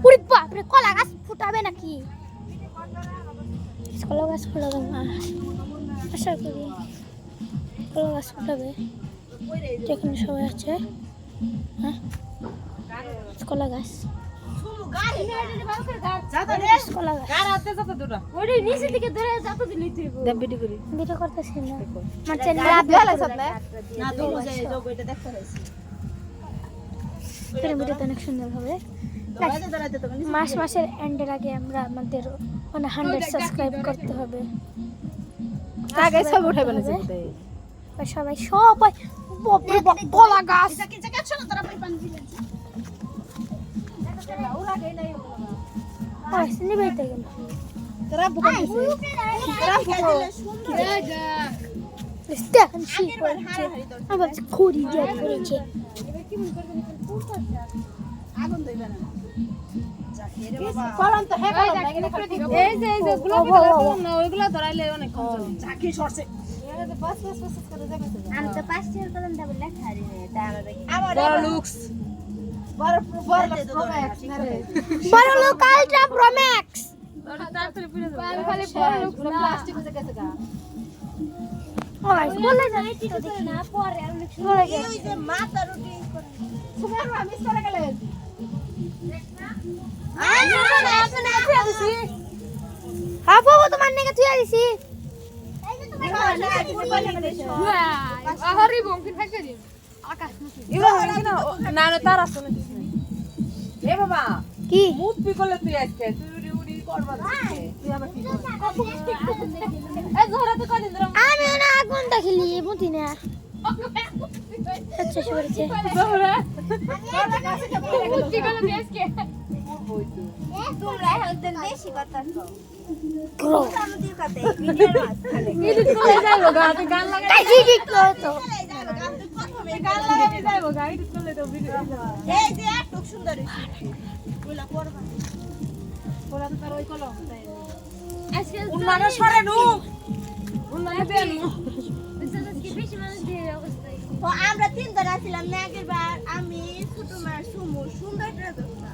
উড়ি বাপরে কলা গাছ ফুটাবে নাকি? কলা গাছ ফুটাবে না আশা করি কলা গাছ ফুটাবে যেখানে সবাই আছে। হ্যাঁ কলা গাছ ভিডিও করতেছি না আমার চ্যানেলে অনেক সুন্দর হবে। মাসের এন্ডের আগে আমরা আমাদের 100 সাবস্ক্রাইব করতে হবে। সবাই কলা গাছ খড়ি দিয়ে করেছে বড়লোক আলট্রা প্রো ম্যাক্স বলে যাই না পরে বলে যাই ওই যে মাথা রুটি সুমার আমি চলে গেলেন আপু তোমার নেকে তুই আইছি এই যে তুমি আহারি বংকিন থাকে রে আকাশ না না তার আসলে এ বাবা কি মুখ পিকলে তুই আজকে তুই উড়ি করবা তুই আবার কি এ ধরা তো কদিন ধরে আমি না আগুন দেখিলি বুঝি না আচ্ছা শুরুছে ধরা মুখ পিকলে তুই আজকে তোমরা একদম বেশি কথা কও গ্রো আমাদের কথা ভিডিওর মাঝখানে এডিট করে যাইবো গা তুই গান লাগাই এডিট কর তো গান লাগাই যাইবো গা এডিট করলে তো ভিডিও এই যে এত সুন্দর ওলা করবা ওলা তো তার ওই কলম তাই আজকে উন্নানা সরে নু উন্নানা দেনু বিশেষ কি বেশি মানুষ দিয়ে অবস্থা ও আমরা তিন জন ছিলাম না আগের বার আমি ছোট মা সুমু সুন্দর ড্রেস করতাম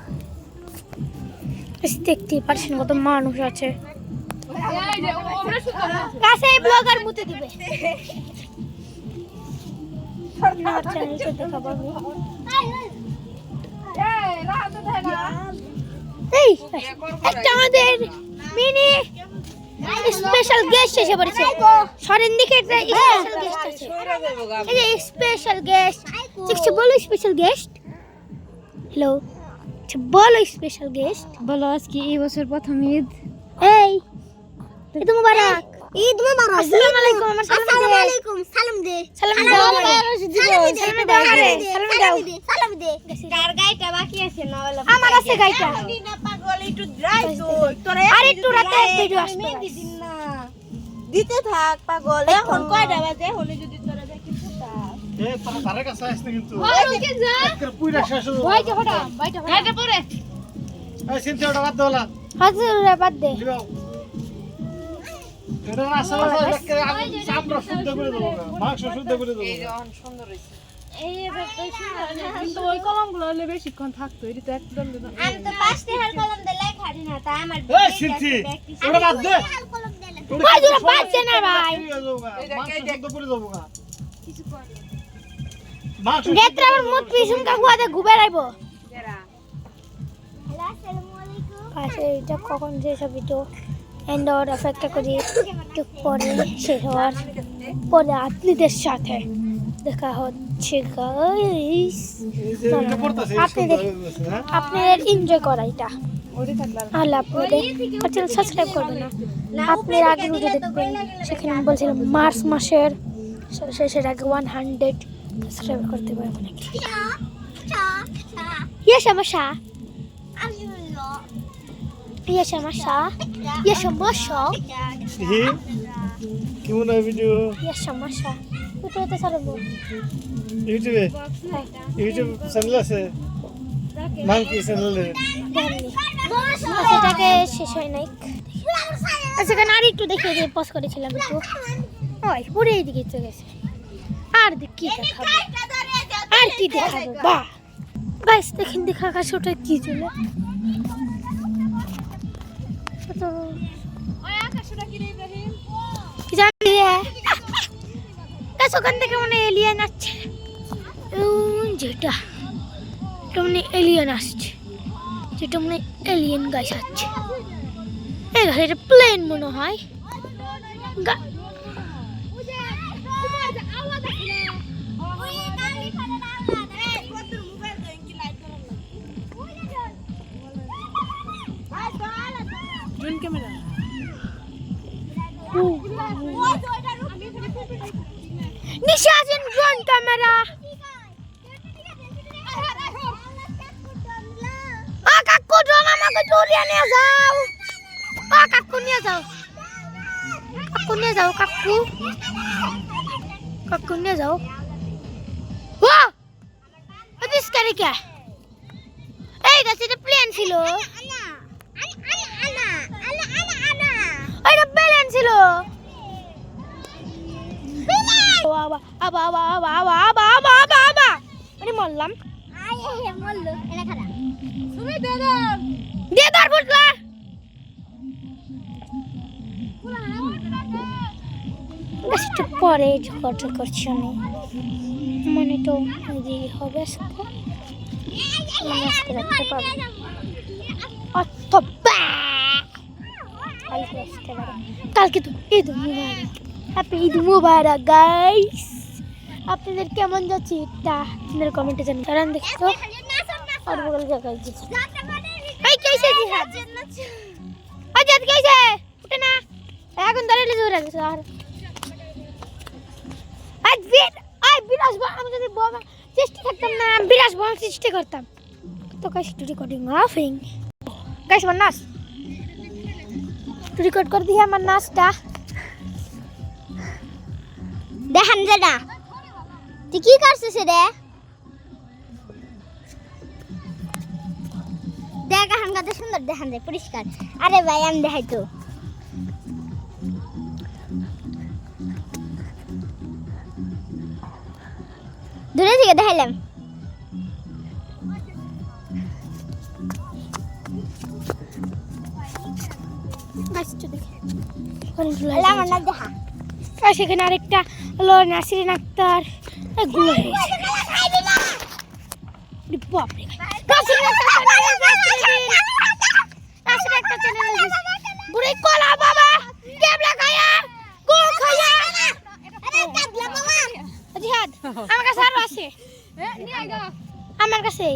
দেখতে পারছেন কত মানুষ আছে কাছে ব্লগার মুতে দিবে এই একটা আমাদের মিনি স্পেশাল গেস্ট এসে পড়েছে সরেন দিকে একটা স্পেশাল গেস্ট আছে এই যে স্পেশাল গেস্ট কিছু বলো স্পেশাল গেস্ট হ্যালো বলো স্পেশাল গেস্ট বলো আজকে এই বছর প্রথম ঈদ এই ঈদ মুবারক ঈদ মুবারক আসসালামু আলাইকুম আসসালামু আলাইকুম সালাম দে সালাম দাও সালাম দে কার গাইটা বাকি আছে না বলো আমার কাছে গাইটা না পাগল একটু ড্রাই তো তোরে আরে একটু রাতে ভিডিও আসবে দিন না দিতে থাক পাগল এখন কয়টা বাজে হলে যদি তোরা দেখি ফুটা এ তোর তারে কাছে আসছে কিন্তু ওকে যা পুরা শেষ ভাইটা ফটা ভাইটা পরে এই সিনটা বাদ দাও না হাজার বাদ দে এটা আসলে আমি সামনে শুদ্ধ করে দেব মাংস শুদ্ধ করে দেব এই যখন সুন্দর হইছে এই বেশ সুন্দর কিন্তু ওই কলমগুলো হলে বেশিক্ষণ থাকতো এটা তো একদম দিন আমি তো পাঁচটি হার কলম দিয়ে লেখারি না তা আমার এই সিনটি ওটা বাদ দে কলম দিয়ে ভাই দুটো বাজছে না ভাই মাংস শুদ্ধ করে দেব না কিছু করে মাংস নেত্র আমার মুখ পিছন কাকুয়াতে ঘুরে আইবো যারা হ্যালো আসসালামু আলাইকুম আচ্ছা এটা কখন শেষ হবে তো এন্ড অর অপেক্ষা করি একটু পরে শেষ হওয়ার পরে আত্মীয়দের সাথে দেখা হচ্ছে গাইস আপনাদের এনজয় করা এটা আর আপনাদের চ্যানেল সাবস্ক্রাইব করবেন না আপনারা আগে ভিডিও দেখবেন সেখানে আমি বলছিলাম মার্চ মাসের শেষের আগে 100 সাবস্ক্রাইব করতে পারবেন নাকি ইয়ে সমস্যা ইয়ে সমস্যা ইয়ে সমস্যা কেমন ভিডিও ইয়ে সমস্যা ইউটিউবে ছাড়বো ইউটিউবে ইউটিউব চ্যানেল আছে নাম কি চ্যানেলের এটাকে শেষ হয় নাই আচ্ছা কেন আর একটু দেখিয়ে দিয়ে পজ করেছিলাম একটু ওই পুরো এইদিকে চলে গেছে আর কি দেখাবো আর কি দেখাবো বাহ গাইস দেখেন দেখা কাছে ওটা কি চলে তো কি জানি রে গাছ ওখান থেকে মনে এলিয়েন আসছে যেটা মানে এলিয়েন আসছে যেটা মানে এলিয়েন গাছ আসছে এই গাছ এটা প্লেন মনে হয় নিশা আছেন ড্রোন ক্যামেরা কাকু ড্রোন আমাকে চুরিয়ে নিয়ে যাও কাকু নিয়ে যাও কাকু নিয়ে যাও কাকু কাকু নিয়ে যাও স্কারি কে এই গাছ এটা প্লেন ছিল এটা প্লেন ছিল মরলাম পরে ঝগড়া করছি আমি মানে তো হবে কালকে তো ঈদ মুবারক হ্যাপি ঈদ মুবারক গাইস আপনাদের কেমন যাচ্ছে এটা আপনাদের কমেন্টে জানান কারণ দেখো আর বগল জায়গায় যাচ্ছে এই কইছে জিহাদ আজাদ কইছে উঠে না এখন দাঁড়ালে জোরে গেছে আর আজ বিরাজ আমি যদি চেষ্টা করতাম না বিরাজ চেষ্টা করতাম তো গাইস একটু রেকর্ডিং অফিং গাইস আমার নাচ রেকর্ড করে দিই আমার নাচটা দেখান যেটা তুই কি করছিস রে দেখ এখন কত সুন্দর দেখান যায় পরিষ্কার আরে ভাই আমি দেখাই তো দূরে থেকে দেখাইলাম সেখানে আরেকটা হলো নাসরিন আক্তার এগুলো আমার কাছে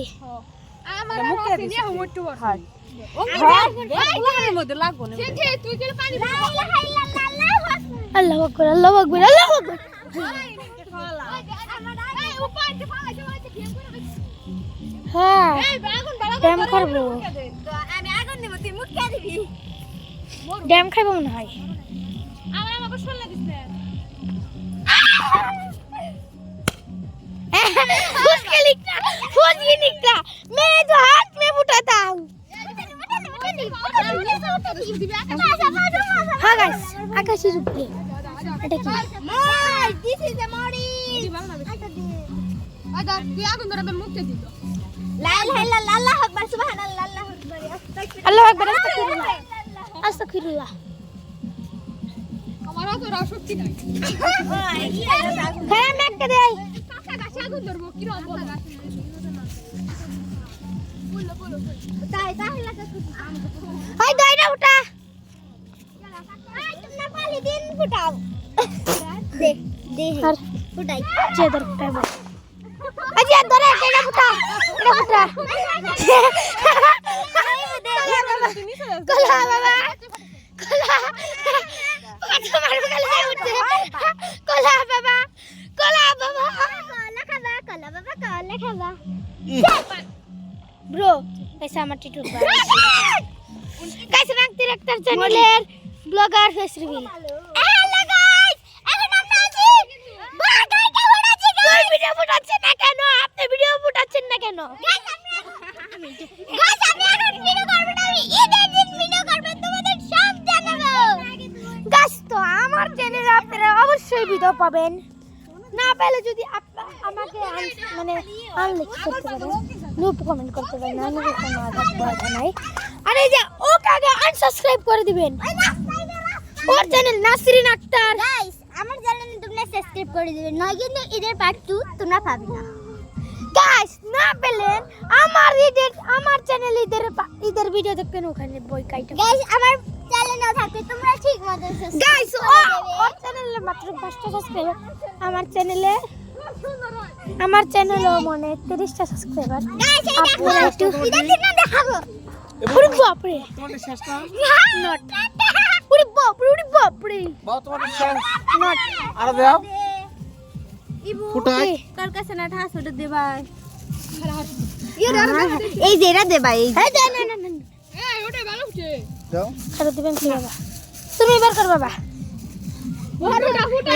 আল্লাহু আকবার আল্লাহু আকবার আল্লাহু আকবার হ্যাঁ ড্যাম করবো ড্যাম খাইবো মনে হয় मैं तो हाथ में उठाता हूँ हाँ गाइस आकाश रुक गए এটা কি দিস ইজ এ মরি আদা তুই আগুন ধরে মুখে দিত লা ইলাহা ইল্লাল্লাহ আল্লাহু আকবার সুবহানাল্লাহ আল্লাহু আকবার আস্তাগফিরুল্লাহ আস্তাগফিরুল্লাহ আমার তো শক্তি নাই হ্যাঁ মেককে দেই কাকা গাছে আগুন ধরবো কি রকম বল বলো তাই তাহলে হাই দাইরা উঠা तुमने पहले दिन फुटाओ दे दे और फुटाई जेदर फुटाओ अजी अंदर है केड़ा फुटा कोला बाबा कोला पाछो मार गले उठे कोला बाबा कोला खाबा कोला खाबा ब्रो ऐसा मत टिटू कैसे रंग डायरेक्टर चैनलेर blogger face reveal hello guys এখন আমরা আছি বাগাইটা ফুটাচ্ছি গাইস ভিডিও ফুটাচ্ছেন না কেন আপনি ভিডিও ফুটাচ্ছেন না কেন গাইস আমি এখন ভিডিও করব না আমি ঈদের দিন ভিডিও করব তোমাদের সব জানাবো গাইস তো আমার চ্যানেলে আপনারা অবশ্যই ভিডিও পাবেন না পেলে যদি আমাকে মানে আনলিক করতে পারেন নো কমেন্ট করতে পারেন আমি কোনো আঘাত করা নাই আর এই যে ও আগে আনসাবস্ক্রাইব করে দিবেন ওর চ্যানেল নাসরিন আক্তার গাইস আমার চ্যানেলে তোমরা সাবস্ক্রাইব করে দিবেন নয় কিন্তু ঈদের পার্ট 2 তোমরা পাবে না গাইস না পেলেন আমার চ্যানেল ঈদের ভিডিও দেখবেন ওখানে বই কাইটা গাইস আমার চ্যানেলেও থাকবে তোমরা ঠিক মতো গাইস ওর চ্যানেলে মাত্র 5টা সাবস্ক্রাইবার আমার চ্যানেলও মানে 30টা সাবস্ক্রাইবার আপনারা একটু ঈদের দেখাবো ওরে বাপ রে তোমাদের শেষটা নট ওরে বাপ রে বাবা তোমাদের শেষ নট আর দাও ফুটাই তোর কাছে না ঠাস ওটা দে ভাই এই যে এরা দে ভাই এই দে না এই ওটা ভালো উঠে দাও ছাড়ো দিবেন কি বাবা তুমি এবার কর বাবা ওটা ফুটা